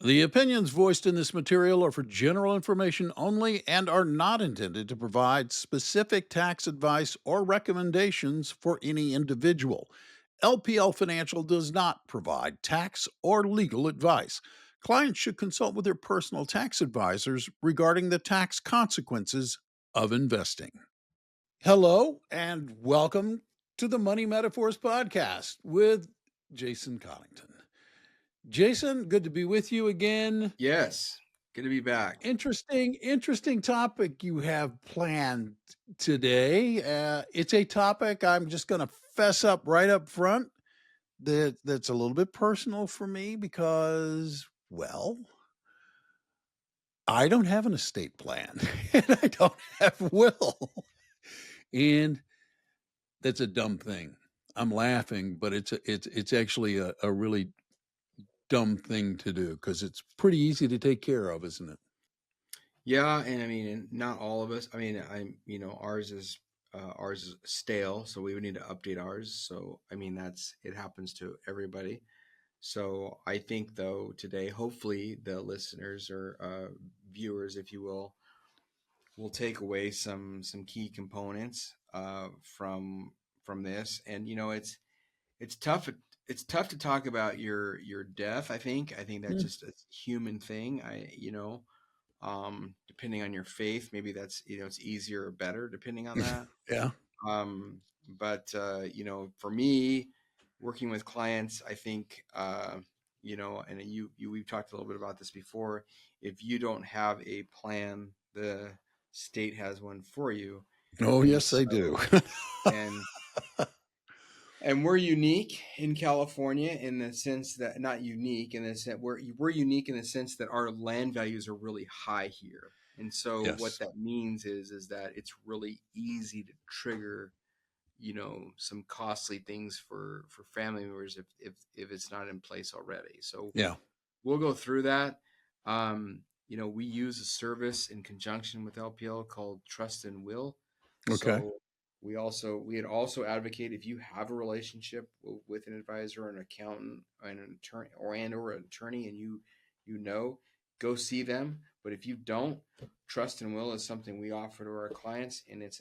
The opinions voiced in this material are for general information only and are not intended to provide specific tax advice or recommendations for any individual. LPL Financial does not provide tax or legal advice. Clients should consult with their personal tax advisors regarding the tax consequences of investing. Hello, and welcome to the Money Metaphors Podcast with Jason Coddington. Jason, good to be with you again. Yes, good to be back. Interesting topic you have planned today. It's a topic I'm just going to fess up right up front that's a little bit personal for me because, well, I don't have an estate plan and I don't have will. And that's a dumb thing. I'm laughing, but it's actually a really dumb thing to do because it's pretty easy to take care of, isn't it? Yeah, and I mean, not all of us. I mean, ours is stale, so we would need to update ours. So, I mean, that's it happens to everybody. So, I think though today, hopefully, the listeners or viewers, if you will take away some key components from this. And it's tough. It's tough to talk about your death. I think that's Mm, just a human thing. Depending on your faith, maybe that's it's easier or better depending on that. yeah. But for me, working with clients, I think and we've talked a little bit about this before. If you don't have a plan, the state has one for you, Oh, and yes, they so do. and and we're unique in California in the sense that not unique in the sense we're unique in the sense that our land values are really high here. And so what Yes. that means is that it's really easy to trigger, some costly things for family members if it's not in place already. So Yeah. we'll go through that. We use a service in conjunction with LPL called Trust and Will. Okay. So we'd also advocate if you have a relationship with an advisor, an accountant, an attorney, or an attorney, and go see them. But if you don't, Trust and Will is something we offer to our clients, and it's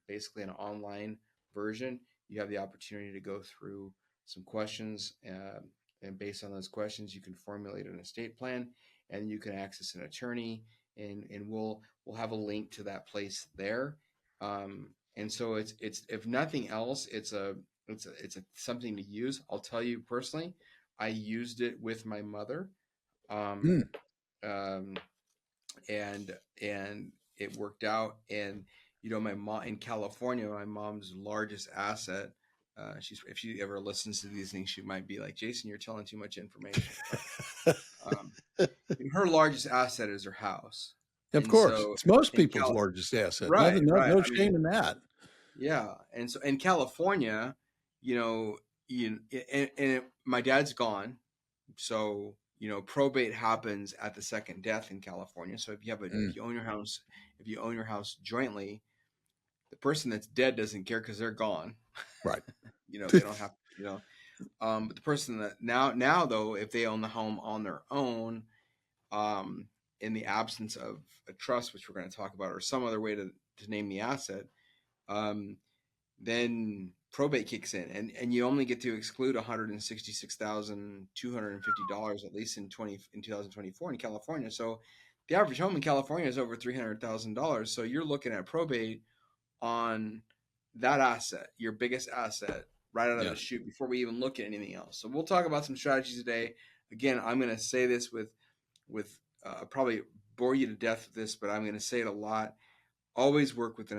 basically an online version. You have the opportunity to go through some questions, and based on those questions, you can formulate an estate plan, and you can access an attorney, and we'll have a link to that place there. And so it's if nothing else, it's something to use. I'll tell you personally, I used it with my mother. Um, Mm. um, and it worked out. And my mom in California, my mom's largest asset. If she ever listens to these things, she might be like, "Jason, you're telling too much information." But um, her largest asset is her house, Of and course. so It's most in people's Cal, largest asset. right, Nothing, right. no I mean, shame in that. yeah, and so in California, you know, my dad's gone, so probate happens at the second death in California. So Mm. if you own your house jointly, the person that's dead doesn't care because they're gone. Right. They don't have. But the person that now though, if they own the home on their own, um, in the absence of a trust, which we're going to talk about, or some other way to name the asset, um, then probate kicks in, and you only get to exclude $166,250 at least in 2024 in California. So the average home in California is over $300,000. So you're looking at probate on that asset, your biggest asset, right out of the Yeah. chute before we even look at anything else. So we'll talk about some strategies today. Again, I'm going to say this with probably bore you to death with this, but I'm going to say it a lot. Always work with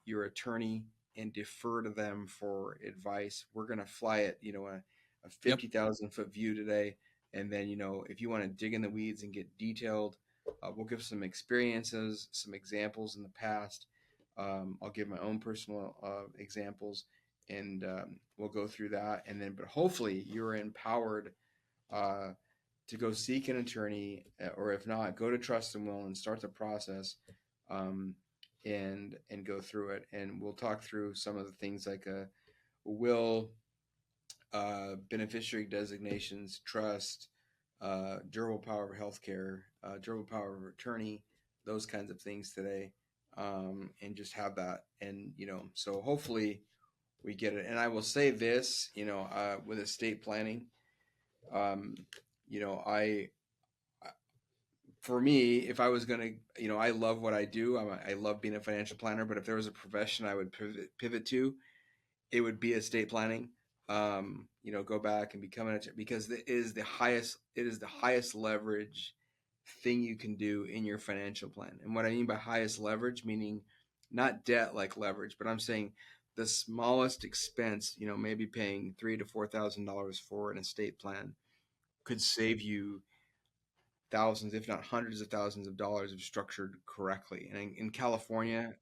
your attorney and defer to them for advice. We're going to fly it, a Yep. 50,000-foot view today. And then, if you want to dig in the weeds and get detailed, we'll give some experiences, some examples in the past. I'll give my own personal examples, and we'll go through that. And then, but hopefully you're empowered uh, to go seek an attorney, or if not, go to Trust and Will and start the process, um, and go through it. And we'll talk through some of the things like a will, beneficiary designations, trust, durable power of healthcare, durable power of attorney, those kinds of things today, and just have that. And so hopefully we get it. And I will say this, with estate planning, um, you know, I for me, if I was gonna, I love what I do. I love being a financial planner. But if there was a profession I would pivot to, it would be estate planning. Go back and become an, because it is the highest leverage thing you can do in your financial plan. And what I mean by highest leverage, meaning not debt like leverage, but I'm saying the smallest expense, maybe paying $3,000 to $4,000 for an estate plan could save you thousands, if not hundreds of thousands of dollars if structured correctly. And in California,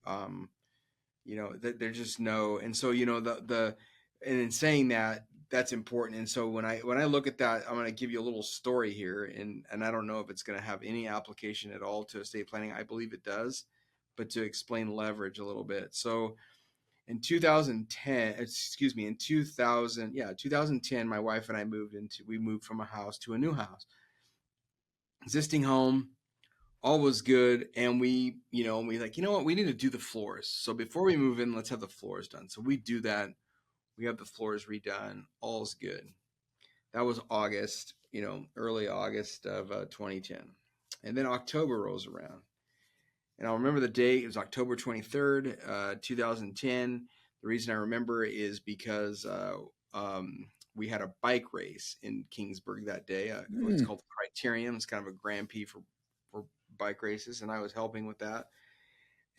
there's just no, and so and in saying that, that's important. And so when I look at that, I'm going to give you a little story here, and I don't know if it's going to have any application at all to estate planning. I believe it does, but to explain leverage a little bit. So in 2010, excuse me, in 2010, my wife and I we moved from a house to a new house, existing home, all was good. And we like, what, we need to do the floors. So before we move in, let's have the floors done. So we do that. We have the floors redone. All's good. That was August, early August of 2010. And then October rolls around. And I'll remember the date. It was October 23rd, 2010. The reason I remember is because we had a bike race in Kingsburg that day. It's Hmm. called Criterium. It's kind of a Grand Prix for bike races, and I was helping with that.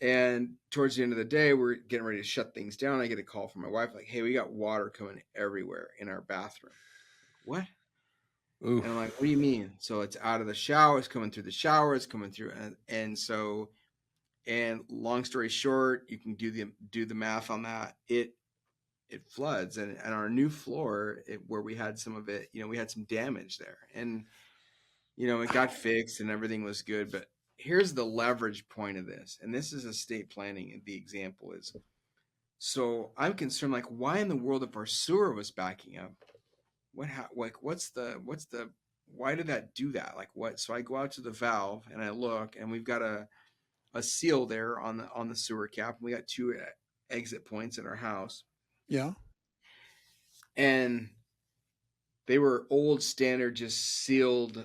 And towards the end of the day, we're getting ready to shut things down. I get a call from my wife, like, "Hey, we got water coming everywhere in our bathroom." What? And I'm like, "What do you Oof. mean?" So it's out of the shower. It's coming through the shower. It's coming through, and long story short, you can do the math on that. It floods, and our new floor, where we had some of it, we had some damage there, and it got fixed and everything was good. But here's the leverage point of this, and this is estate planning. And the example is, so I'm concerned, like, why in the world, if our sewer was backing up, what's the why did that do that? Like, what? So I go out to the valve and I look, and we've got a seal there on the sewer cap. We got two exit points in our house, Yeah. and they were old standard, just sealed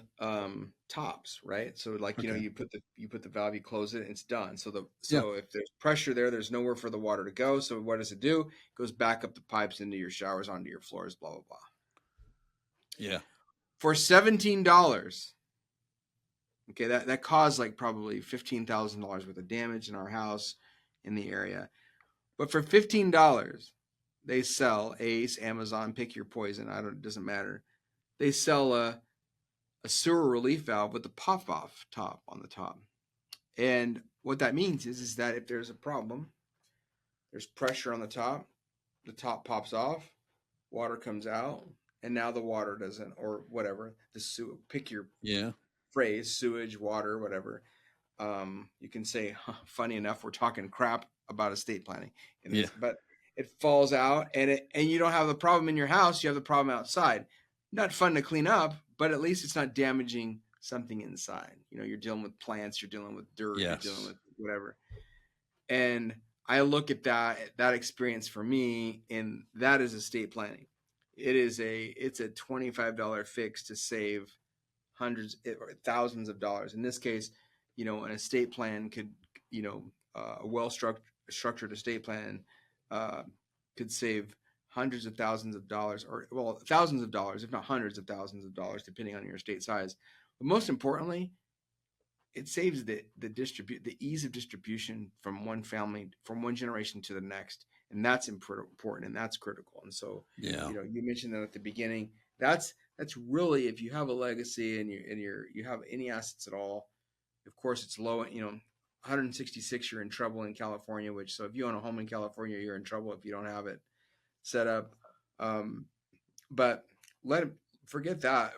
tops, right? So like, Okay. you put the valve, you close it, and it's done. So Yeah. if there's pressure there, there's nowhere for the water to go. So what does it do? It goes back up the pipes into your showers, onto your floors, blah blah blah. Yeah. For $17, okay, that caused like probably $15,000 worth of damage in our house in the area. But for $15, they sell Ace, Amazon, pick your poison. It doesn't matter. They sell a sewer relief valve with the pop off top on the top. And what that means is that if there's a problem, there's pressure on the top pops off, water comes out, and now the water doesn't, or whatever, pick your Yeah. phrase, sewage, water, whatever. You can say, huh, funny enough, we're talking crap about estate planning in Yeah. this, but it falls out, and you don't have the problem in your house, you have the problem outside. Not fun to clean up, but at least it's not damaging something inside. You're dealing with plants, you're dealing with dirt, you're dealing Yes. with whatever. And I look at that experience for me, and that is estate planning. It's a $25 fix to save hundreds or thousands of dollars. In this case, an estate plan could, a structured estate plan uh, could save hundreds of thousands of dollars, or well, thousands of dollars, if not hundreds of thousands of dollars, depending on your estate size. But most importantly, it saves the ease of distribution from one generation to the next, and that's important, and that's critical. And so, Yeah. you mentioned that at the beginning. That's really, if you have a legacy and you have any assets at all. Of course, it's low. 166, you're in trouble in California. So if you own a home in California, you're in trouble if you don't have it set up. Um, but let forget that.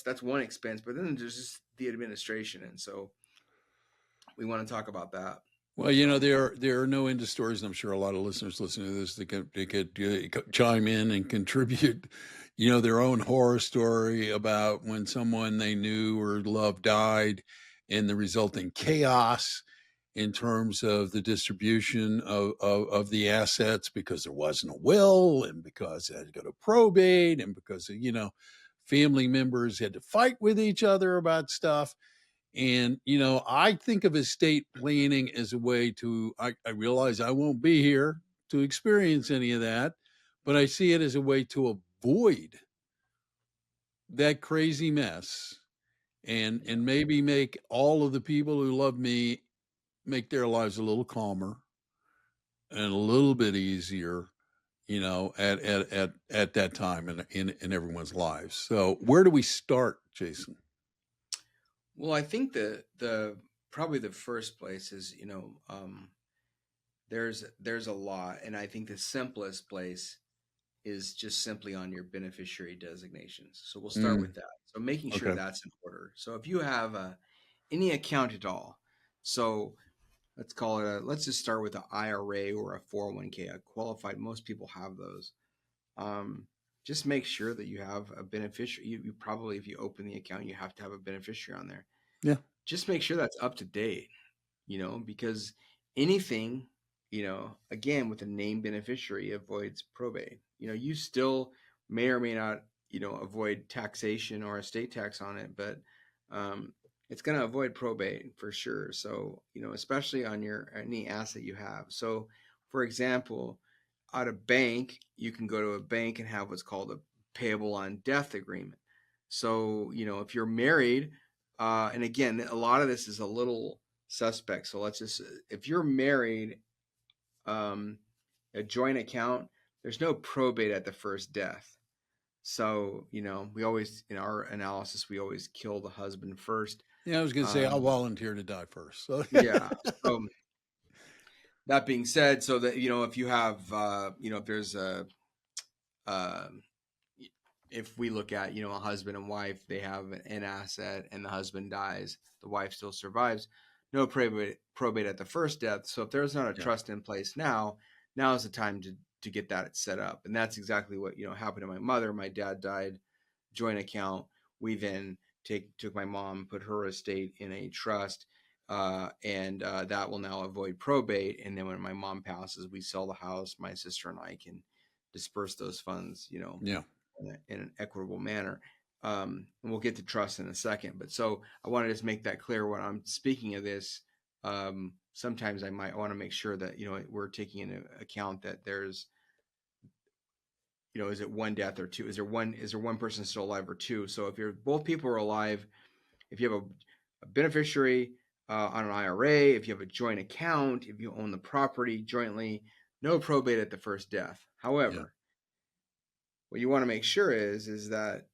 That's one expense. But then there's just the administration, and so we want to talk about that. Well, there are no end to stories, and I'm sure a lot of listeners listening to this they could chime in and contribute, their own horror story about when someone they knew or loved died, and the resulting chaos in terms of the distribution of the assets because there wasn't a will, and because it had to go to probate, and because family members had to fight with each other about stuff. And, I think of estate planning as a way I realize I won't be here to experience any of that, but I see it as a way to avoid that crazy mess, Yeah. and maybe make all of the people who love me make their lives a little calmer and a little bit easier, at that time in everyone's lives. So where do we start, Jason? Well, I think the probably the first place is, there's a lot, and I think the simplest place is just simply on your beneficiary designations. So we'll start Mm, with that. So making sure okay. that's in order. So if you have any account at all, so let's just start with an IRA or a 401k, a qualified. Most people have those. Um, just make sure that you have a beneficiary. You probably, if you open the account, you have to have a beneficiary on there. Yeah. Just make sure that's up to date, because anything, again, with a named beneficiary avoids probate. You still may or may not, avoid taxation or estate tax on it, but um, it's going to avoid probate for sure. So, especially on any asset you have. So, for example, at a bank, you can go to a bank and have what's called a payable on death agreement. So, if you're married, and again, a lot of this is a little suspect. So if you're married, um, a joint account, there's no probate at the first death. So, we always, in our analysis, we always kill the husband first. Yeah, I was going to say I'll Um, volunteer to die first. So yeah. So that being said, so that, if you have, if there's um, if we look at, a husband and wife, they have an asset and the husband dies, the wife still survives, no probate at the first death. So if there's not a yeah, trust in place now is the time to get that set up. And that's exactly what, happened to my mother. My dad died, joint account. We then took my mom, put her estate in a trust, and that will now avoid probate. And then when my mom passes, we sell the house. My sister and I can disperse those funds, yeah. in an equitable manner. And we'll get to trust in a second. But so I want to just make that clear when I'm speaking of this. Sometimes I might want to make sure that, we're taking into account that there's, is it one death or two? Is there one person still alive or two? So if both people are alive, if you have a beneficiary on an IRA, if you have a joint account, if you own the property jointly, no probate at the first death. Yeah. However, what you want to make sure is that,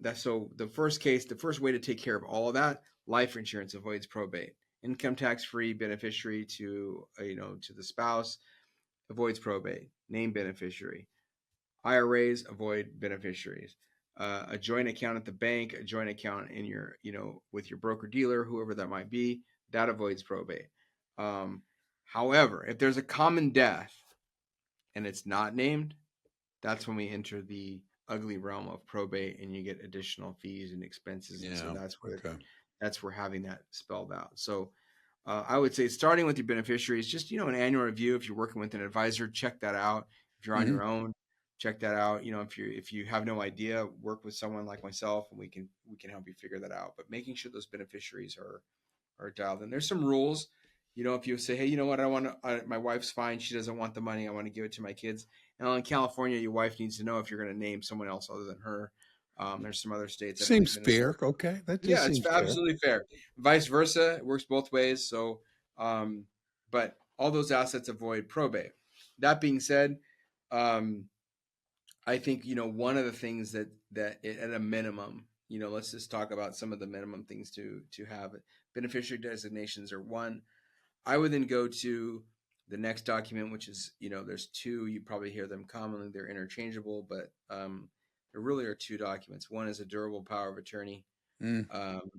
that's so the first way to take care of all of that, life insurance avoids probate. Income tax free beneficiary to to the spouse avoids probate. Name beneficiary. IRAs avoid beneficiaries. A joint account at the bank, a joint account in your, with your broker dealer, whoever that might be, that avoids probate. Um, However, if there's a common death and it's not named, that's when we enter the ugly realm of probate, and you get additional fees and expenses. And so Yeah. Okay. that's where having that spelled out. So I would say starting with your beneficiaries, just, an annual review. If you're working with an advisor, check that out. If you're on Hmm. your own, check that out. If you have no idea, work with someone like myself, and we can help you figure that out. But making sure those beneficiaries are dialed in. There's some rules. If you say, hey, you know what, I want to, my wife's fine. She doesn't want the money. I want to give it to my kids. Now in California, your wife needs to know if you're going to name someone else other than her. There's some other states, I believe Seems Minnesota. fair. Okay, that just Yeah, it's seems fair. absolutely fair. Vice versa, it works both ways. So, but all those assets avoid probate. That being said, um, I think, one of the things at a minimum, let's just talk about some of the minimum things to have. Beneficiary designations are one. I would then go to the next document, which is, there's two. You probably hear them commonly. They're interchangeable, but there really are two documents. One is a durable power of attorney, Mm, um,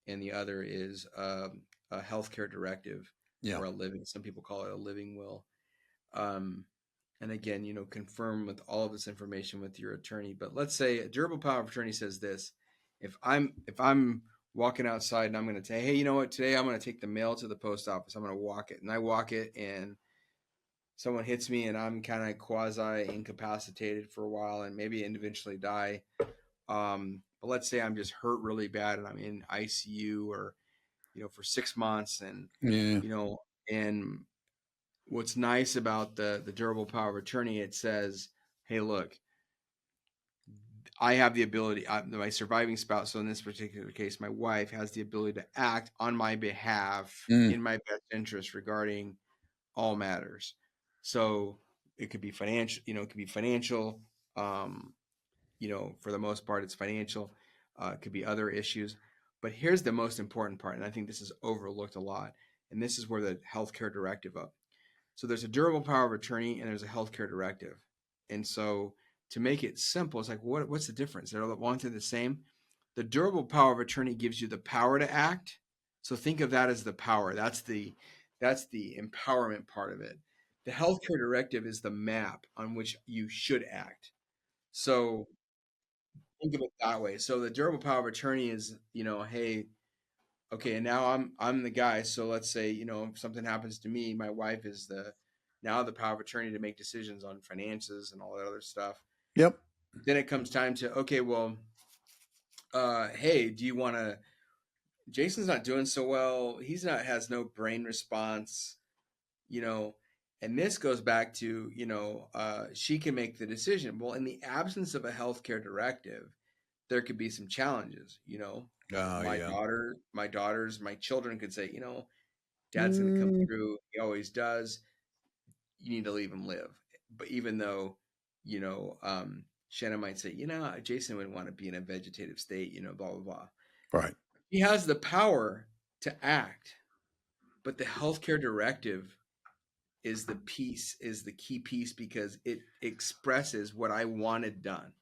and the other is a healthcare directive. Yeah. or a living. Some people call it a living will. Um, and again, confirm with all of this information with your attorney. But let's say a durable power of attorney says this: if I'm walking outside and I'm going to say, hey, you know what? Today I'm going to take the mail to the post office. I'm going to walk it, and I walk it, and someone hits me, and I'm kind of quasi incapacitated for a while, and maybe eventually die. But let's say I'm just hurt really bad, and I'm in ICU or for 6 months, and Yeah. you know, and what's nice about the durable power of attorney, it says, hey, look, I have the ability, my surviving spouse, so in this particular case, my wife has the ability to act on my behalf Mm. in my best interest regarding all matters. So it could be financial, it could be financial. Um, for the most part, it's financial. It could be other issues. But here's the most important part, and I think this is overlooked a lot. And this is where the healthcare directive up. So there's a durable power of attorney and there's a healthcare directive. And so to make it simple, it's like, what's the difference? They're one thing the same. The durable power of attorney gives you the power to act. So think of that as the power. That's the empowerment part of it. The healthcare directive is the map on which you should act. So think of it that way. So the durable power of attorney is, hey, okay, and now I'm the guy. So let's say, if something happens to me, my wife is the power of attorney to make decisions on finances and all that other stuff. Yep. Then it comes time to, okay, well, hey, do you want to? Jason's not doing so well. Has no brain response, you know, and this goes back to, she can make the decision. Well, in the absence of a healthcare directive, there could be some challenges, Oh, yeah. my children could say, dad's going to come Mm. through. He always does. You need to leave him live. But even though, Shannon might say, Jason would want to be in a vegetative state, blah, blah, blah. Right. He has the power to act, but the healthcare directive is the key piece because it expresses what I wanted done.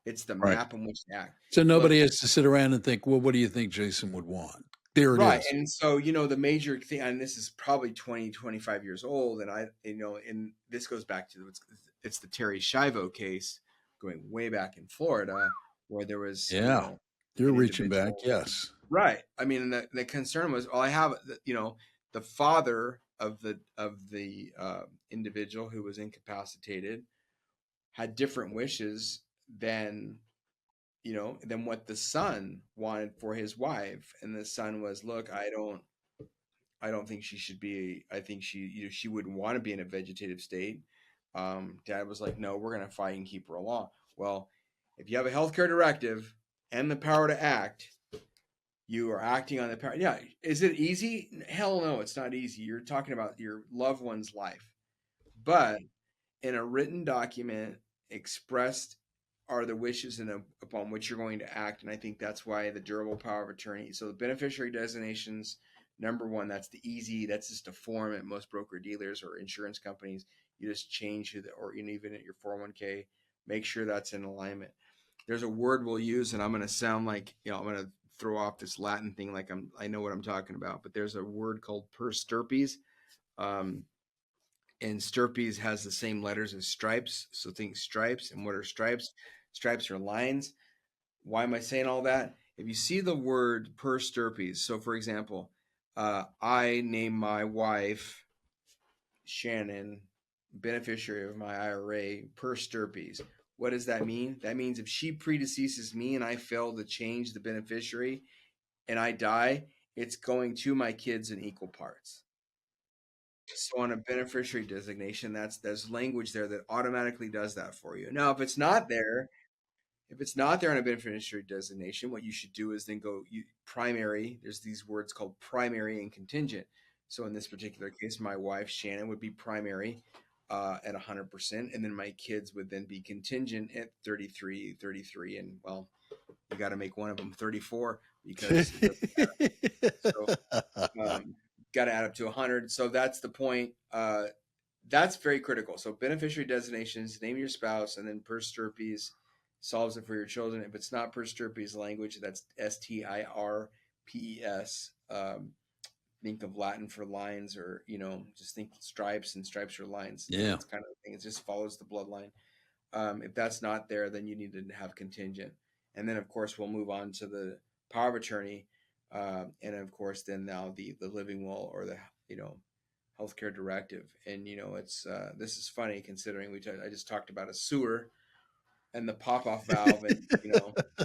It's the Right. map in which to act. So Look, nobody has to sit around and think, well, what do you think Jason would want? There it right. is. And so, the major thing, and this is probably 20, 25 years old. And and this goes back to it's the Terry Schiavo case going way back in Florida where there was, Yeah. You're an reaching back. individual. Yes. Right. I mean, the concern was, well, I have, the father of the individual who was incapacitated had different wishes than than what the son wanted for his wife, and the son was, look, I don't think she should be. I think she wouldn't want to be in a vegetative state. Dad was like, no, we're gonna fight and keep her along. Well, if you have a healthcare directive and the power to act, you are acting on the power. Yeah, is it easy? Hell no, it's not easy. You're talking about your loved one's life, but in a written document expressed are the wishes upon which you're going to act. And I think that's why the durable power of attorney. So the beneficiary designations, number one, that's just a form at most broker dealers or insurance companies. You just change or even at your 401k, make sure that's in alignment. There's a word we'll use, and I'm going to sound like, I'm going to throw off this Latin thing like I know what I'm talking about, but there's a word called per stirpes. Um, and stirpes has the same letters as stripes. So think stripes. And what are stripes? Stripes are lines. Why am I saying all that? If you see the word per stirpes, so for example, I name my wife Shannon, beneficiary of my IRA per stirpes. What does that mean? That means if she predeceases me and I fail to change the beneficiary and I die, it's going to my kids in equal parts. So on a beneficiary designation, there's language there that automatically does that for you. Now, if it's not there on a beneficiary designation, what you should do is then go primary. There's these words called primary and contingent. So in this particular case, my wife Shannon would be primary at 100%, and then my kids would then be contingent at 33, and well, you got to make one of them 34 because it doesn't matter. So got to add up to 100. So that's the point. That's very critical. So beneficiary designations, name your spouse, and then per stirpes solves it for your children. If it's not per stirpes language, that's STIRPES. think of Latin for lines, or just think stripes, and stripes are lines. Yeah. That's kind of the thing. It just follows the bloodline. If that's not there, then you need to have contingent. And then, of course, we'll move on to the power of attorney, and of course, then now the living will, or the healthcare directive. And it's this is funny considering I just talked about a sewer and the pop off valve, and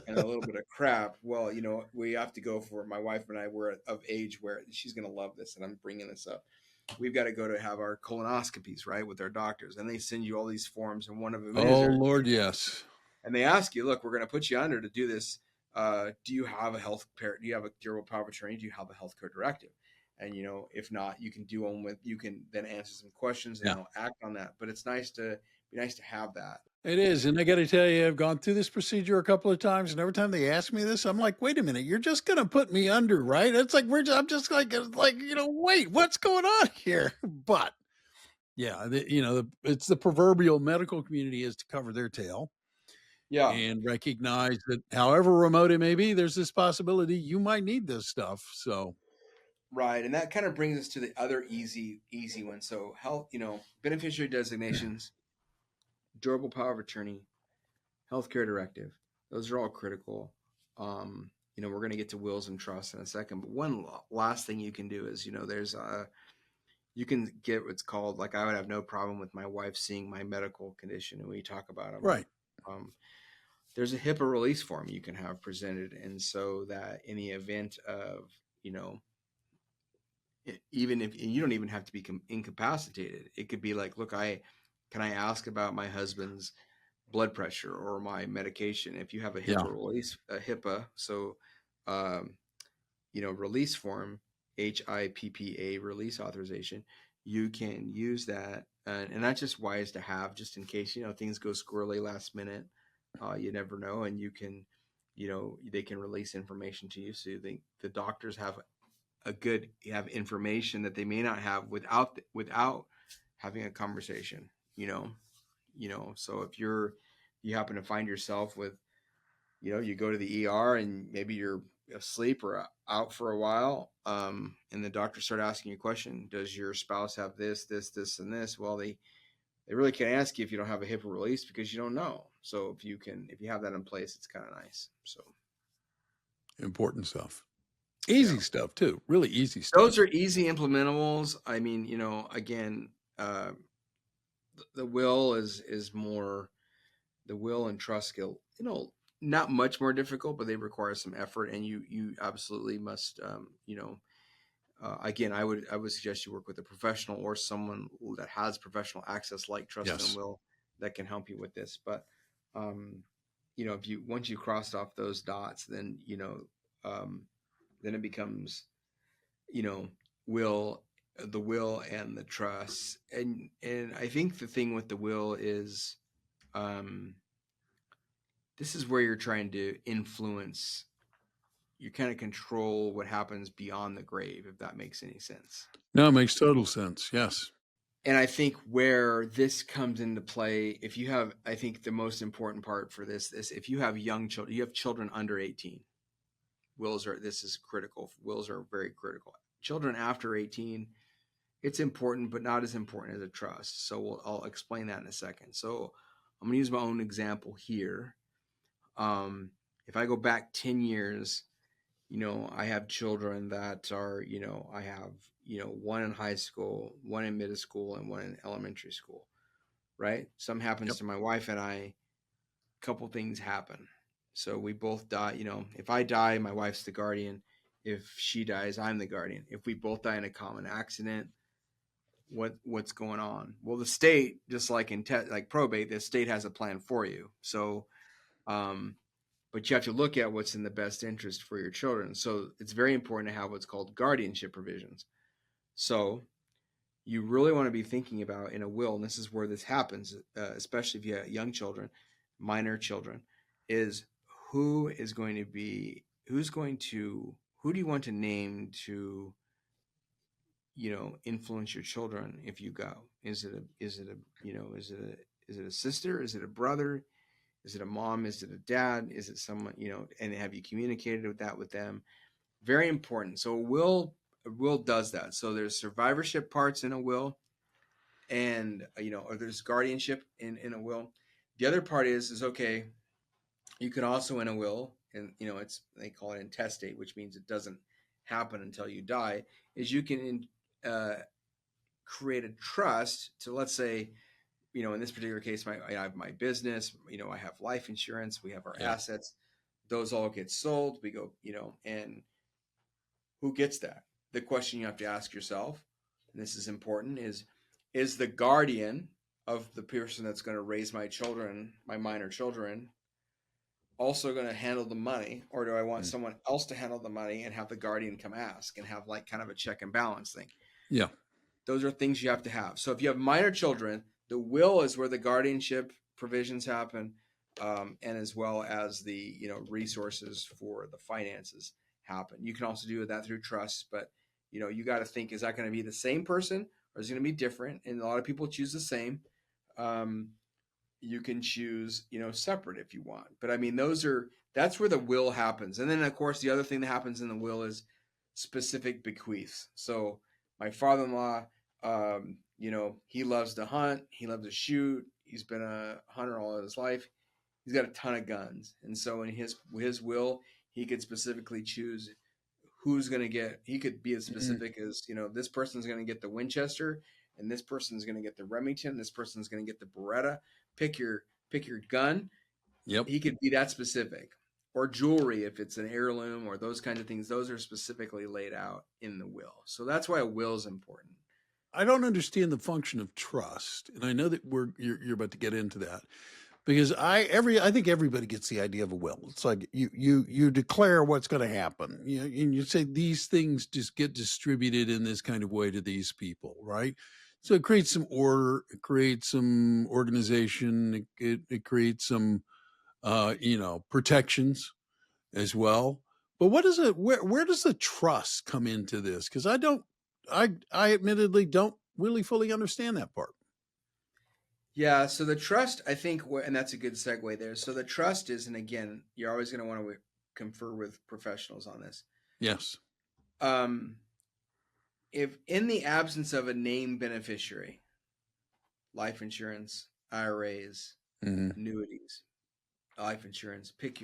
and a little bit of crap. Well, we have to go for, my wife and I were of age where she's going to love this, and I'm bringing this up. We've got to go to have our colonoscopies, right, with our doctors, and they send you all these forms, and one of them is Oh, there, Lord, yes. and they ask you, look, we're going to put you under to do this. Do you have a do you have a durable power of attorney? Do you have a healthcare directive? And if not, you can do one with, you can then answer some questions, and Yeah. they'll act on that. But it's nice to have that. It is. And I got to tell you, I've gone through this procedure a couple of times, and every time they ask me this, I'm like, wait a minute, you're just going to put me under, right? It's like, I'm just wait, what's going on here? But yeah, it's the proverbial medical community is to cover their tail Yeah. and recognize that however remote it may be, there's this possibility you might need this stuff. So, Right, and that kind of brings us to the other easy one. So health, beneficiary designations, durable power of attorney, healthcare directive. Those are all critical. We're going to get to wills and trusts in a second, but one last thing you can do is, there's you can get what's called, like, I would have no problem with my wife seeing my medical condition, and we talk about them. right. Um, there's a HIPAA release form you can have presented, and so that in the event of, even if you don't even have to be incapacitated, it could be like, look, can I ask about my husband's blood pressure or my medication? If you have a Yeah. HIPAA release, um, release form, HIPPA release authorization, you can use that, and that's just wise to have, just in case things go squirrely last minute. You never know, and you can, they can release information to you, so the doctors have information that they may not have without having a conversation. So if you happen to find yourself with, you go to the ER and maybe you're asleep or out for a while, and the doctor start asking you a question: does your spouse have this, and this? Well, they really can't ask you if you don't have a HIPAA release, because you don't know. So if you have that in place, it's kind of nice. So Important stuff. yeah, Easy stuff, too. Really easy those stuff. are easy implementables. I mean, again, the will is more, the will and trust skill, not much more difficult, but they require some effort, and you absolutely must, again, I would suggest you work with a professional or someone that has professional access, like trust and Yes. will, that can help you with this. But if you once you crossed off those dots, then then it becomes, you know will the will and the trust. And I think the thing with the will is, um this is where you're trying to influence, you kind of control what happens beyond the grave, if that makes any sense. No, it makes total sense. Yes. And I think where this comes into play, if you have, I think the most important part for this, if you have young children, you have children under 18, this is critical. Wills are very critical. Children after 18, it's important, but not as important as a trust. So I'll explain that in a second. So I'm going to use my own example here. If I go back 10 years, I have children that are, I have, one in high school, one in middle school, and one in elementary school, right? Something happens Yep. to my wife and I, a couple things happen. So we both die. If I die, my wife's the guardian. If she dies, I'm the guardian. If we both die in a common accident, what's going on? Well, the state, just like in like probate, the state has a plan for you. So, but you have to look at what's in the best interest for your children. So it's very important to have what's called guardianship provisions. So you really want to be thinking about in a will, and this is where this happens, especially if you have young children, minor children, is who is going to be, who do you want to name to, influence your children if you go? Is it a sister? Is it a brother? Is it a mom? Is it a dad? Is it someone, and have you communicated with them? Very important. So a will a will does that. So there's survivorship parts in a will, and or there's guardianship in a will. The other part is okay. You can also in a will, and it's they call it intestate, which means it doesn't happen until you die. Is you can create a trust to, let's say, in this particular case, I have my business, I have life insurance, we have our Yeah. assets, those all get sold. We go, and who gets that? The question you have to ask yourself, and this is important, is the guardian of the person that's going to raise my children, my minor children, also going to handle the money, or do I want Mm. someone else to handle the money and have the guardian come ask and have like kind of a check and balance thing? Yeah. Those are things you have to have. So if you have minor children, the will is where the guardianship provisions happen, and as well as the resources for the finances happen. You can also do that through trusts, but you got to think: is that going to be the same person, or is it going to be different? And a lot of people choose the same. Um, you can choose separate if you want, but I mean that's where the will happens. And then of course the other thing that happens in the will is specific bequeaths. So my father-in-law, he loves to hunt, he loves to shoot, he's been a hunter all of his life, he's got a ton of guns, and so in his will he could specifically choose who's going to get. He could be as Mm. specific as this person's going to get the Winchester, and this person's going to get the Remington, this person's going to get the Beretta. Pick your gun. Yep. He could be that specific. Or jewelry if it's an heirloom, or those kinds of things. Those are specifically laid out in the will. So that's why a will is important. I don't understand the function of trust, and I know that you're about to get into that because I think everybody gets the idea of a will. It's like you declare what's going to happen, and you say these things just get distributed in this kind of way to these people, right? So it creates some order, it creates some organization, it creates some protections as well. But what is it? Where does the trust come into this? Because I admittedly don't really fully understand that part. Yeah, so the trust, I think, and that's a good segue there. So the trust is, and again, you're always going to want to confer with professionals on this. Yes. Um, if in the absence of a named beneficiary, life insurance, IRAs, Hmm. annuities, life insurance, pick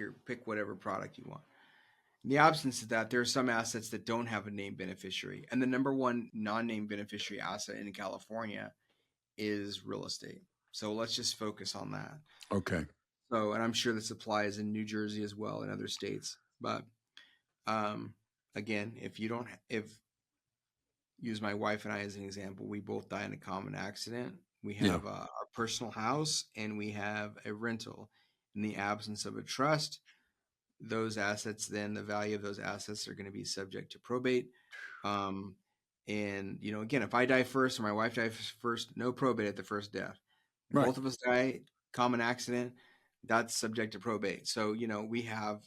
whatever product you want. In the absence of that, there are some assets that don't have a named beneficiary. And the number one non-named beneficiary asset in California is real estate. So let's just focus on that. Okay. So, and I'm sure this applies in New Jersey as well in other states. But um, again, if use my wife and I as an example, we both die in a common accident. We Yeah. have our personal house and we have a rental. In the absence of a trust, those assets, then the value of those assets are going to be subject to probate. Um, and again, if I die first or my wife dies first, no probate at the first death. Right. Both of us die, common accident, that's subject to probate. So we have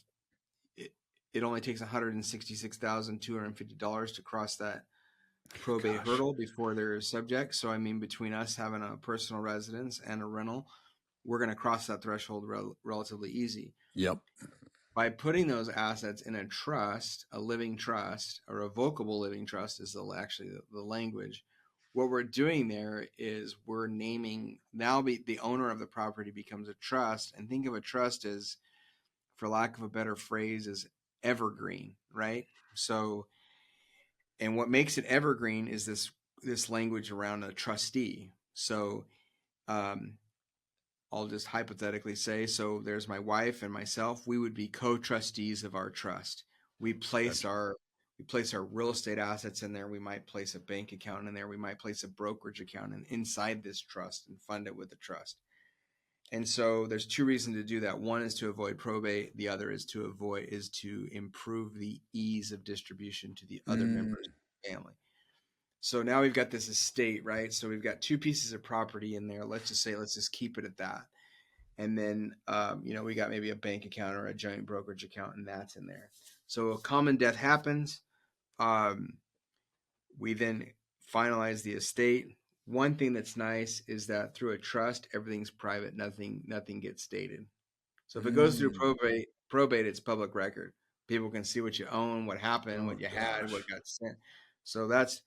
it. It only takes $166,250 to cross that probate Gosh. hurdle before they're subject. So I mean, between us having a personal residence and a rental, we're going to cross that threshold relatively easy. Yep. By putting those assets in a trust, a living trust, a revocable living trust is actually the language. What we're doing there is we're naming now the owner of the property becomes a trust, and think of a trust as, for lack of a better phrase, as evergreen, right? So, and what makes it evergreen is this language around a trustee. So, um, I'll just hypothetically say, so there's my wife and myself. We would be co-trustees of our trust. We place Gotcha. our we place our real estate assets in there. We might place a bank account in there. We might place a brokerage account inside this trust and fund it with the trust. And so there's two reasons to do that. One is to avoid probate. The other is to improve the ease of distribution to the other members Mm. of the family. So now we've got this estate, right? So we've got two pieces of property in there. Let's just keep it at that. And then we got maybe a bank account or a joint brokerage account, and that's in there. So a common death happens. We then finalize the estate. One thing that's nice is that through a trust, everything's private. Nothing gets stated. So if it goes through Mm. probate, it's public record. People can see what you own, what happened, Oh what you had, what gosh. got sent. So that's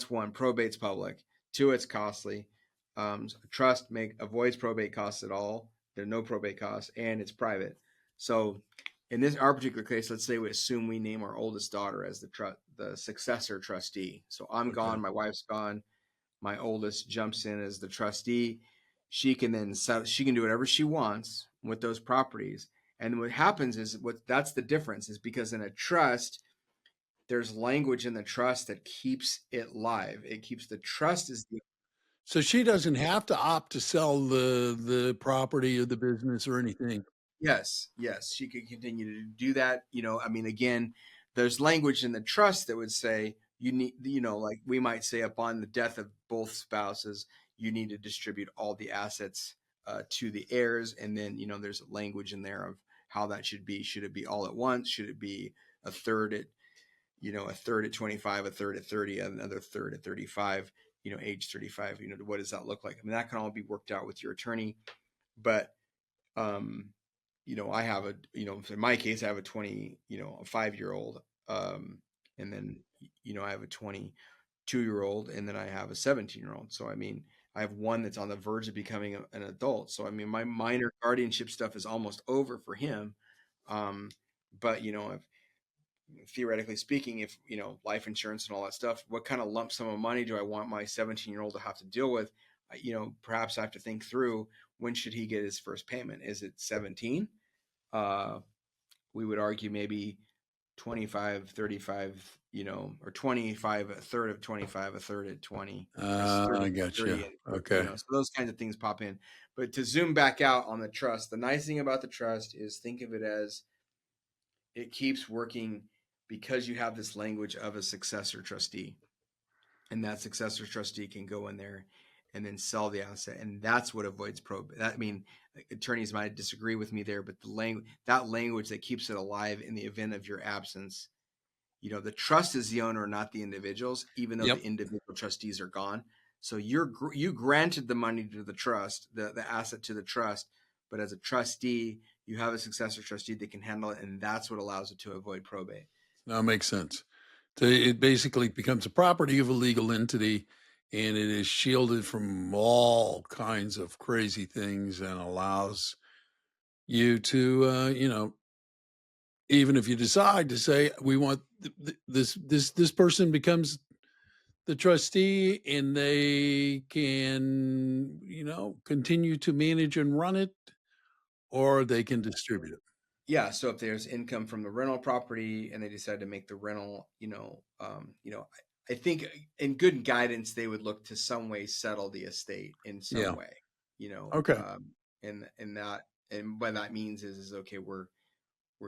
one. Probate's public. Two, it's costly. Trust avoids probate costs at all. There are no probate costs, and it's private. So in this our particular case, let's say we assume we name our oldest daughter as the successor trustee. So I'm Okay. gone, my wife's gone, my oldest jumps in as the trustee. She can then she can do whatever she wants with those properties. And what happens is that's the difference is because in a trust, there's language in the trust that keeps it live. It keeps the trust as the So she doesn't have to opt to sell the property or the business or anything. yes, yes, she could continue to do that. I mean, again, there's language in the trust that would say you need, like we might say upon the death of both spouses, you need to distribute all the assets to the heirs. And then, there's language in there of how that should be. Should it be all at once? Should it be a third at, a third at 25, a third at 30, another third at 35, age 35, what does that look like? I mean, that can all be worked out with your attorney, but, um, I have in my case, I have a 5-year-old, and then, I have a 22-year-old, and then I have a 17-year-old. So, I mean, I have one that's on the verge of becoming an adult. So, I mean, my minor guardianship stuff is almost over for him. But, if theoretically speaking, if life insurance and all that stuff, what kind of lump sum of money do I want my 17-year-old to have to deal with? Perhaps I have to think through, when should he get his first payment? Is it 17? We would argue maybe 25, 35, or 25, a third of 25, a third at 20, as I 30, got 30, you. and Okay. so those kinds of things pop in. But to zoom back out on the trust, the nice thing about the trust is think of it as it keeps working because you have this language of a successor trustee, and that successor trustee can go in there and then sell the asset, and that's what avoids probate. I mean, attorneys might disagree with me there, but that language that keeps it alive in the event of your absence. The trust is the owner, not the individuals, even though Yep. the individual trustees are gone. So you granted the money to the trust, the asset to the trust, but as a trustee, you have a successor trustee that can handle it, and that's what allows it to avoid probate. That makes sense. So it basically becomes a property of a legal entity, and it is shielded from all kinds of crazy things and allows you to, even if you decide to say we want this person becomes the trustee and they can, continue to manage and run it, or they can distribute it. Yeah, so if there's income from the rental property and they decide to make the rental, I think in good guidance they would look to some way settle the estate in some Yeah. way, you know, Okay. and what that means is okay, we're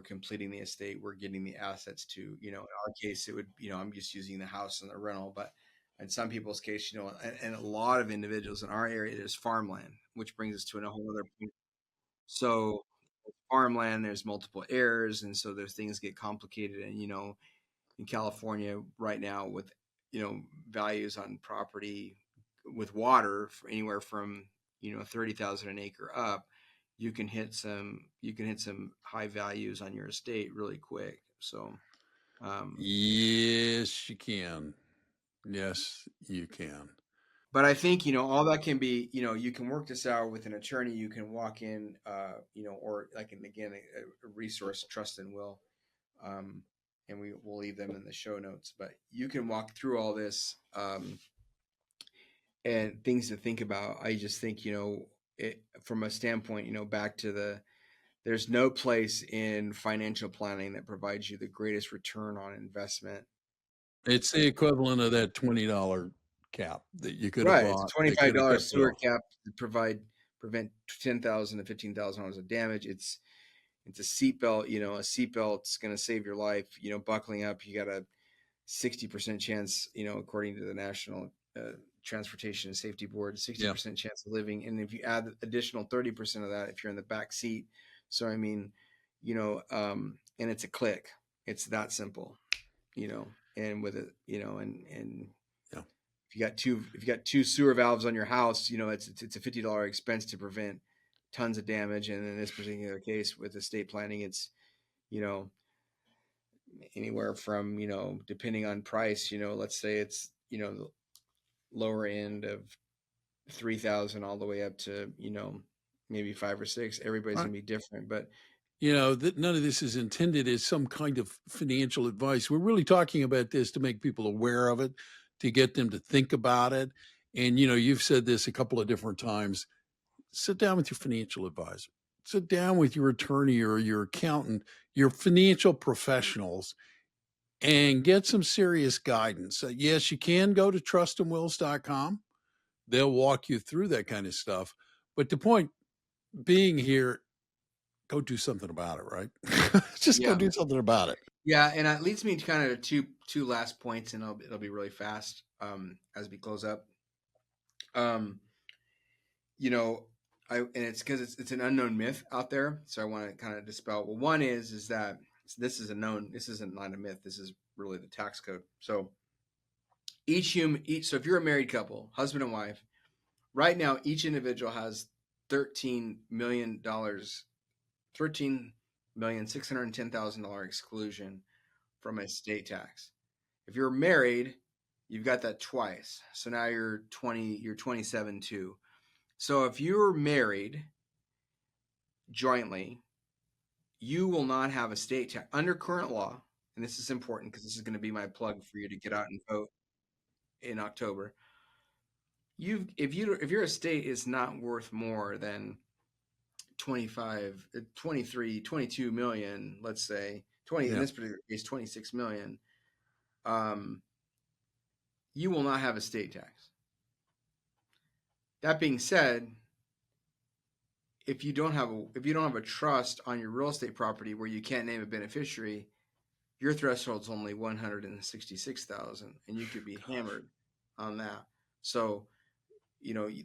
completing the estate, we're getting the assets to, in our case it would, I'm just using the house and the rental, but in some people's case, and a lot of individuals in our area, there's farmland, which brings us to a whole other point. So farmland, there's multiple heirs, and so there's things get complicated. And in California right now, with values on property with water for anywhere from 30,000 an acre up, you can hit some high values on your estate really quick. So um, Yes, you can. Yes, you can. but I think all that can be, you can work this out with an attorney. You can walk in, or like, and again, a resource, Trust and Will, um, and we'll leave them in the show notes. But you can walk through all this, and things to think about. I just think from a standpoint, back to there's no place in financial planning that provides you the greatest return on investment. It's the equivalent of that $20 cap that you could have Right, it's a bought that $25 could have kept it sewer all. cap to prevent 10,000 to $15,000 of damage. It's a seatbelt. A seatbelt's going to save your life. Buckling up, you got a 60% chance, according to the National Transportation and Safety Board, Yeah. 60% chance of living. And if you add additional 30% of that, if you're in the back seat, so I mean, and it's a click. It's that simple, and with it, and Yeah. if you got two sewer valves on your house, it's a $50 expense to prevent tons of damage. And in this particular case with estate planning, it's you know anywhere from, depending on price, let's say it's, the lower end of 3,000 all the way up to, maybe 5 or 6. Everybody's Right. gonna be different, but That none of this is intended as some kind of financial advice. We're really talking about this to make people aware of it, to get them to think about it. And, you've said this a couple of different times. Sit down with your financial advisor, sit down with your attorney or your accountant, your financial professionals, and get some serious guidance. Yes, you can go to trustandwills.com. They'll walk you through that kind of stuff. But the point being here, go do something about it, right? Just go yeah. do something about it. Yeah, and that leads me to kind of two last points, and it'll be really fast as we close up. Um, you know, and it's because it's an unknown myth out there, so I want to kind of dispel. Well, one is that this is a known. This isn't not a myth. This is really the tax code. So so if you're a married couple, husband and wife, right now each individual has $13 million, $13,610,000 exclusion from a estate tax. If you're married, you've got that twice. So now you're 27 too. So if you're married jointly, you will not have estate tax under current law. And this is important because this is going to be my plug for you to get out and vote in October. If your estate is not worth more than 25, 23, 22 million, let's say 20, in Yeah. this particular case, 26 million, um, you will not have estate tax. That being said, if you don't have a trust on your real estate property where you can't name a beneficiary, your threshold's only 166,000, and you could be hammered on that. So,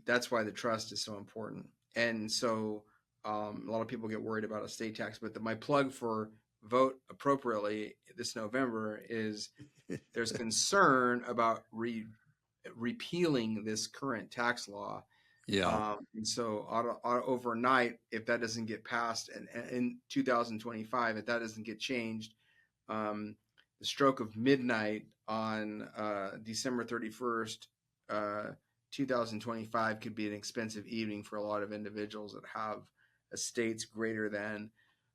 that's why the trust is so important. And so, a lot of people get worried about estate tax, but my plug for vote appropriately this November is there's concern about repealing this current tax law. Yeah. And so overnight, if that doesn't get passed, and in 2025, if that doesn't get changed, the stroke of midnight on December 31st, 2025 could be an expensive evening for a lot of individuals that have estates greater than,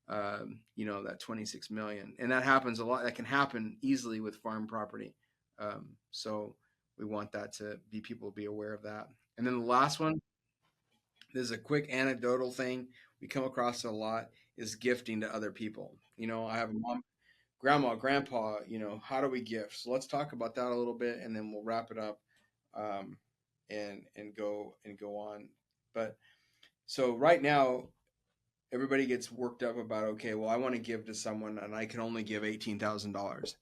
that 26 million. And that happens a lot. That can happen easily with farm property. So we want that to be people be aware of that. And then the last one, this is a quick anecdotal thing we come across a lot, is gifting to other people. I have a mom, grandma, grandpa, how do we gift? So let's talk about that a little bit, and then we'll wrap it up, um, and go on. But so right now, everybody gets worked up about, okay, well, I want to give to someone, and I can only give $18,000.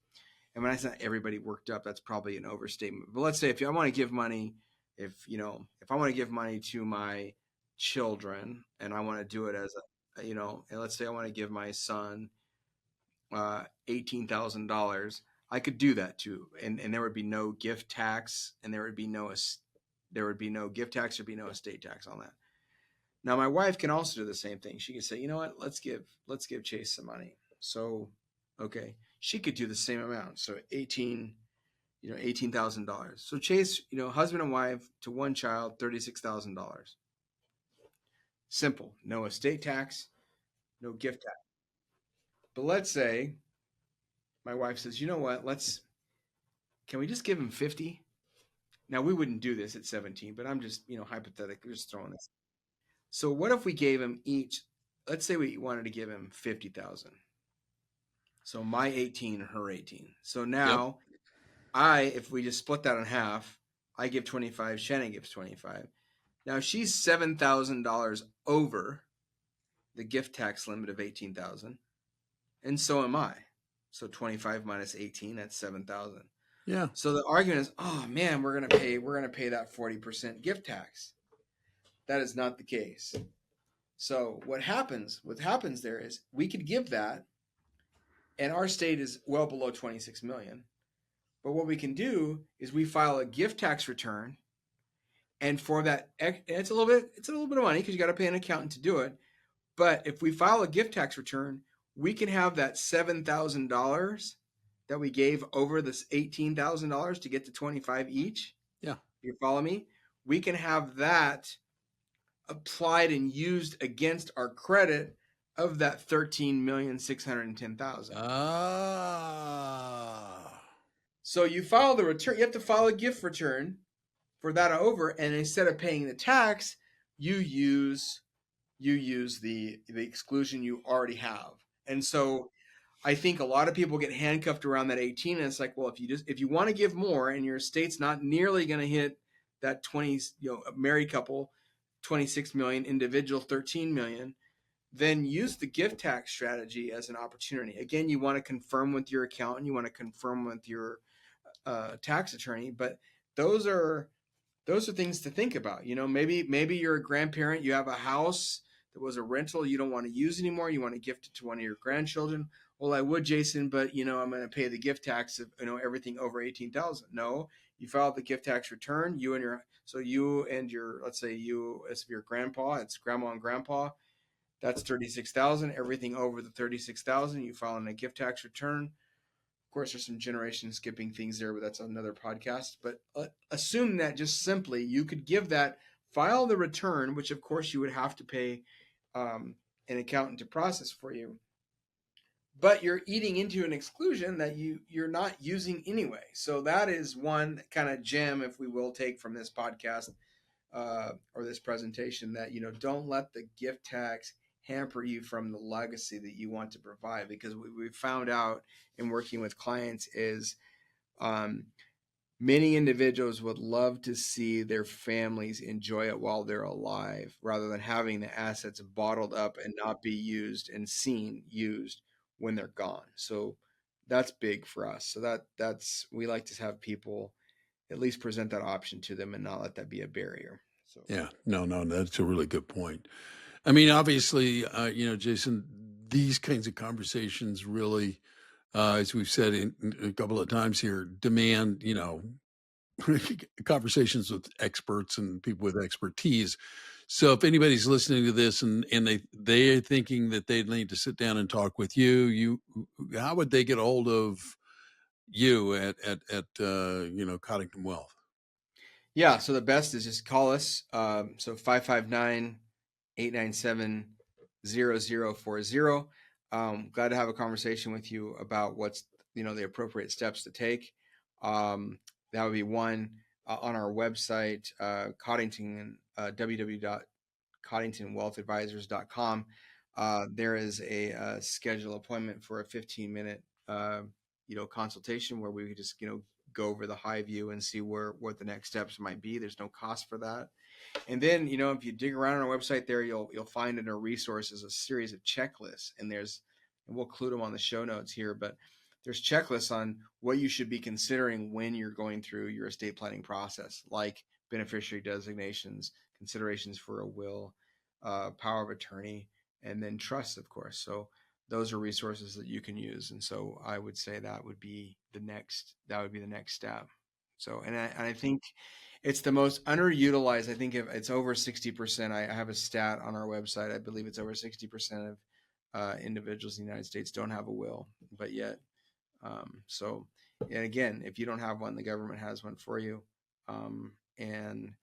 And when I say everybody worked up, that's probably an overstatement. But let's say if I want to give money, if I want to give money to my children, and I want to do it as and let's say I want to give my son $18,000, I could do that too, and there would be no gift tax, and there would be no gift tax, there'd be no estate tax on that. Now my wife can also do the same thing. She could say, you know what, let's give Chase some money. So okay, she could do the same amount. So $18,000. So Chase, husband and wife to one child, $36,000. Simple. No estate tax, no gift tax. But let's say my wife says, you know what, can we just give him 50? Now we wouldn't do this at 17, but I'm just, hypothetically just throwing this. So what if we gave him each, let's say we wanted to give him 50,000. So my 18 and her 18. So Yep. now if we just split that in half, I give 25, Shannon gives 25. Now she's $7,000 over the gift tax limit of 18,000, and so am I. So 25 minus 18, that's 7,000. Yeah. So the argument is, oh man, we're gonna pay that 40% gift tax. That is not the case. So what happens there is we could give that, and our state is well below 26 million. But what we can do is we file a gift tax return, and for that, it's a little bit of money because you got to pay an accountant to do it. But if we file a gift tax return, we can have that $7,000 that we gave over this $18,000 to get to 25 each. Yeah. You follow me? We can have that applied and used against our credit of that 13,610,000. Ah. So you file the return, you have to file a gift return for that over, and instead of paying the tax, you use the exclusion you already have. And so I think a lot of people get handcuffed around that 18, and it's like, well, if you want to give more and your estate's not nearly going to hit that 20, a married couple, 26 million, individual 13 million, then use the gift tax strategy as an opportunity. Again, you want to confirm with your accountant, you want to confirm with your tax attorney, but those are things to think about. Maybe you're a grandparent, you have a house that was a rental you don't want to use anymore, you want to gift it to one of your grandchildren. Well, I would, Jason, but I'm going to pay the gift tax of everything over 18,000. No, you file the gift tax return. You and your, let's say you as your grandpa, it's grandma and grandpa. That's 36,000. Everything over the 36,000, you file in a gift tax return. Of course, there's some generation skipping things there, but that's another podcast. But assume that just simply you could give that, file the return, which of course you would have to pay an accountant to process for you. But you're eating into an exclusion that you're not using anyway. So that is one kind of gem, if we will, take from this podcast or this presentation, that don't let the gift tax hamper you from the legacy that you want to provide, because what we found out in working with clients is many individuals would love to see their families enjoy it while they're alive, rather than having the assets bottled up and not be used and used when they're gone. So that's big for us. So that's we like to have people at least present that option to them and not let that be a barrier. So Yeah. No, no, that's a really good point. I mean, obviously, Jason, these kinds of conversations really, as we've said in a couple of times here, demand, conversations with experts and people with expertise. So if anybody's listening to this and they're thinking that they need to sit down and talk with you, how would they get a hold of you at Coddington Wealth? yeah, so the best is just call us. So 559-897-0040. Glad to have a conversation with you about what's the appropriate steps to take. That would be one. On our website, Coddington, www.coddingtonwealthadvisors.com. There is a schedule appointment for a 15-minute consultation where we just go over the high view and see what the next steps might be. There's no cost for that. And then, if you dig around on our website there, you'll find in our resources a series of checklists, and we'll include them on the show notes here, but there's checklists on what you should be considering when you're going through your estate planning process, like beneficiary designations, considerations for a will, power of attorney, and then trust, of course. So those are resources that you can use. And so I would say that would be the next step. So, and I think it's the most underutilized. I think if it's over 60%. I have a stat on our website. I believe it's over 60% of individuals in the United States don't have a will, but yet. So, and again, if you don't have one, the government has one for you. And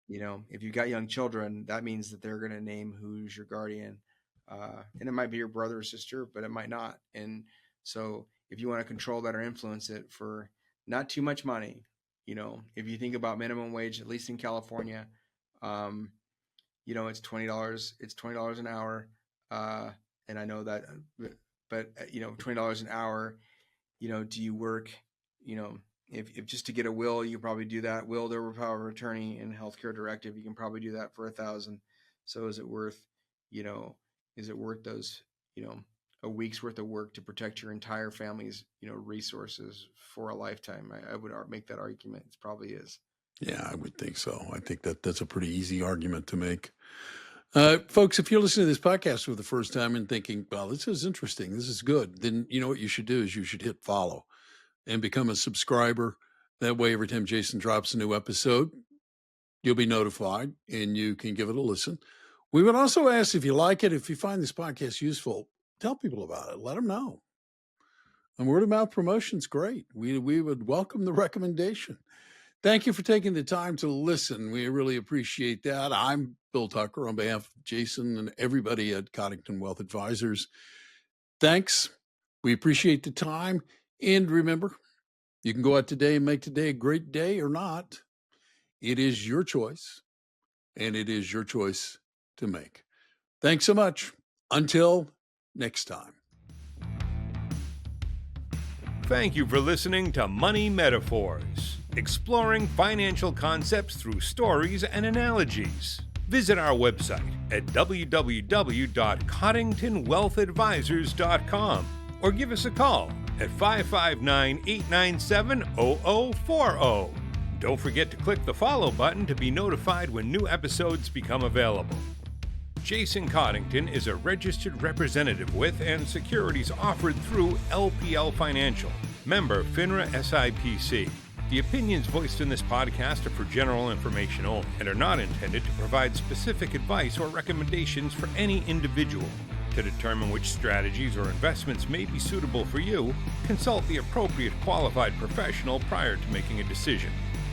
if you've got young children, that means that they're going to name who's your guardian. And it might be your brother or sister, but it might not. And so if you want to control that or influence it for not too much money, if you think about minimum wage, at least in California, it's $20. It's $20 an hour. And I know that, but $20 an hour, do you work, if just to get a will, you probably do that. Will, there were power of attorney and healthcare directive. You can probably do that for $1,000. So is it worth those, a week's worth of work to protect your entire family's, resources for a lifetime? I would make that argument. It probably is. Yeah, I would think so. I think that's a pretty easy argument to make. Folks, if you're listening to this podcast for the first time and thinking, well, this is interesting, this is good, then you know what you should do is you should hit follow and become a subscriber. That way, every time Jason drops a new episode, you'll be notified and you can give it a listen. We would also ask if you like it, if you find this podcast useful, Tell people about it. Let them know. And word of mouth promotion's great. We would welcome the recommendation. Thank you for taking the time to listen. We really appreciate that. I'm Bill Tucker on behalf of Jason and everybody at Coddington Wealth Advisors. Thanks. We appreciate the time. And remember, you can go out today and make today a great day or not. It is your choice, and it is your choice to make. Thanks so much. Until next time. Thank you for listening to Money Metaphors, exploring financial concepts through stories and analogies. Visit our website at www.coddingtonwealthadvisors.com or give us a call at 559-897-0040. Don't forget to click the follow button to be notified when new episodes become available. Jason Coddington is a registered representative with and securities offered through LPL Financial, member FINRA SIPC. The opinions voiced in this podcast are for general information only and are not intended to provide specific advice or recommendations for any individual. To determine which strategies or investments may be suitable for you, consult the appropriate qualified professional prior to making a decision.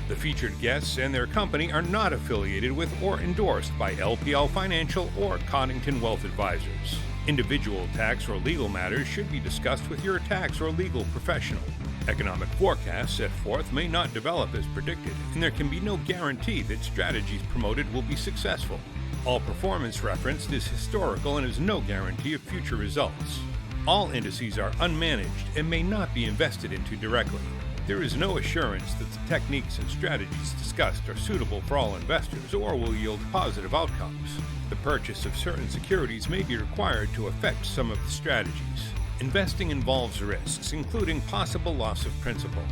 The featured guests and their company are not affiliated with or endorsed by LPL Financial or Coddington Wealth Advisors. Individual tax or legal matters should be discussed with your tax or legal professional. Economic forecasts set forth may not develop as predicted, and there can be no guarantee that strategies promoted will be successful. All performance referenced is historical and is no guarantee of future results. All indices are unmanaged and may not be invested into directly. There is no assurance that the techniques and strategies discussed are suitable for all investors or will yield positive outcomes. The purchase of certain securities may be required to affect some of the strategies. Investing involves risks, including possible loss of principal.